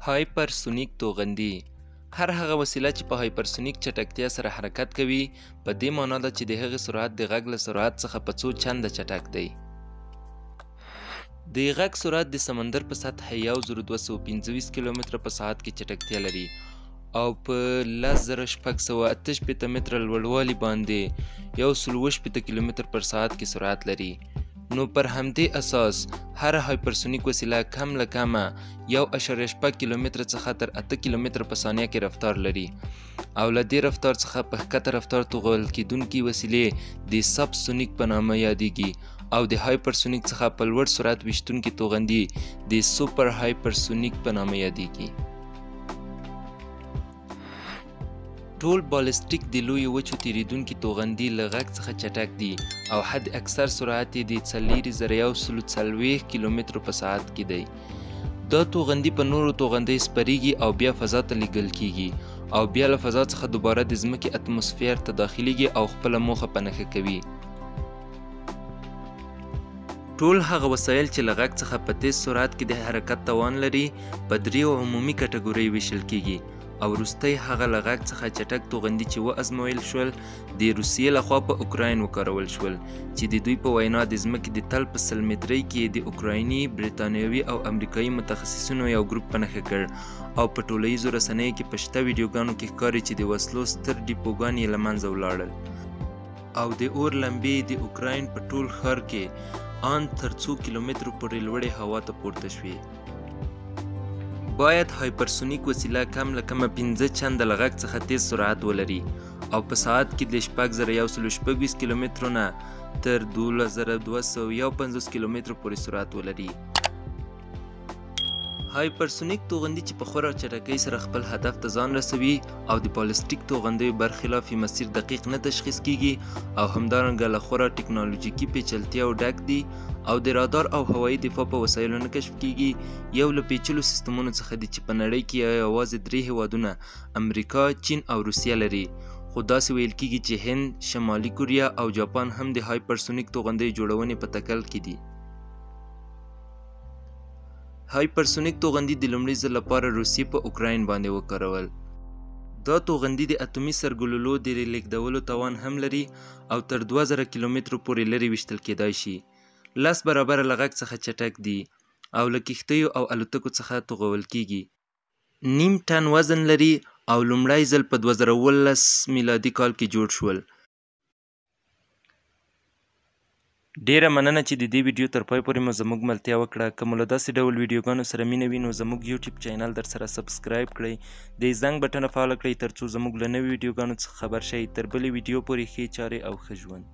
هایپرسونیک توغندي هر هغه وسیله چې په هایپرسونیک چټکتیا سره حرکت کوي په دې معنا ده چې د هغې سرعت د غږ له سرعت څخه په څو چنده چټک دی. د غږ سرعت د سمندر په سطح 1225 کیلومتره په ساعت کې چټکتیا لري او په 10688 متره لوړوالي باندې 128 کیلومتر پر ساعت کې سرعت لري. نو پر همدې اساس هر هایپرسونیک وسیله کم له کمه 1.8 کیلومتر څخه تر 8 کیلومتر په ثانیه کې رفتار لري او له دې رفتار څخه په ښکته رفتار توغول کیدونکي وسیلې د سب سونیک په نامه یادیږي او د هایپرسونیک څخه په لوړ سرعت ویشتونکي توغندي د سوپر هایپرسونیک په نامه یادیږي. ټول بالستیک د لویو وچو تیریدونکي توغندي له غږ څخه چټک دي او حد اکثر سرعت یې د 4140 کیلومترو په ساعت کې دی. دا توغندي په نورو توغندۍ سپریږي او بیا فضا ته لیږل کیږي او بیا له فضا څخه دوباره د ځمکې اتموسفیر ته داخلیږي او خپله موخه په نښه کوي. ټول هغه وسایل چې له غږ څخه په تیز سرعت کې د حرکت توان لري په دریو عمومي کټګورۍ ویشل کیږي او وروستی هغه له غږ څخه چټک توغندي چې وازمویل شول د روسیې لخوا په اوکراین وکارول شول چې د دوی په وینا د ځمکې د تل په 100 مترۍ کې د اوکرایني، بریتانیوي او امریکایي متخصصینو یو ګروپ په نښه کړ او په ټولیزو رسنیو کې په شته ویډیوګانو کې ښکاري چې د وسلو ستر ډیپوګان یې له منځه ولاړل او د اور لمبې د اوکراین په ټول ښار کې ان تر 2 کیلومترو پورې لوړې هوا ته پورته شوې. باید هایپرسونیک وسیله کم له کمه 15 چنده له غږ څخه تیز سرعت ولري او په ساعت کې د 6126 کیلومترو نه تر 12251 کیلومترو پورې سرعت ولري. هایپرسونیک توغندي چې په خورا چټکۍ سره خپل هدف ته ځان رسوي او د بالستیک توغندیو برخلاف مسیر دقیق نه تشخیص کیږي او همدارنګه له خورا ټکنالوژیکي پیچلتیاو ډک دي او د رادار او هوایي دفاع په وسایلو نه کشف کیږي. یو له پیچلو سیستمونو څخه دي چې په نړۍ کې یوازې 3 هیوادونه امریکا، چین او روسیه لري، خو داسې ویل کیږي چې هند، شمالي کوریا او جاپان هم د هایپرسونیک توغندیو جوړونې په تکل کې دي. هایپرسونیک توغندي د لومړي ځل لپاره روسیې په اوکراین باندې وکارول. دا توغندي د اتومي سرګلولو د لیږدولو توان هم لري او تر 2000 کیلومترو پورې لرې ویشتل کیدای شي. 10 برابره له غږ څخه چټک دي او له کښتیو او الوتکو څخه توغول کیږي. 0.5 ټن وزن لري او لومړی ځل په 2019 میلادي کال کې جوړ شول. ډیره مننه چې د دې ویډیو تر پای پورې مو زموږ ملتیا وکړه. که مو له داسې ډول ویډیوګانو سره مینه وي نو زموږ یوټیوب چینل در سره سبسکرایب کړئ، د زنګ بټن فعال کړئ ترڅو زموږ له نوې ویډیوګانو څخه خبر شئ. تر بلې ویډیو پورې ښې چارې او ښه ژوند.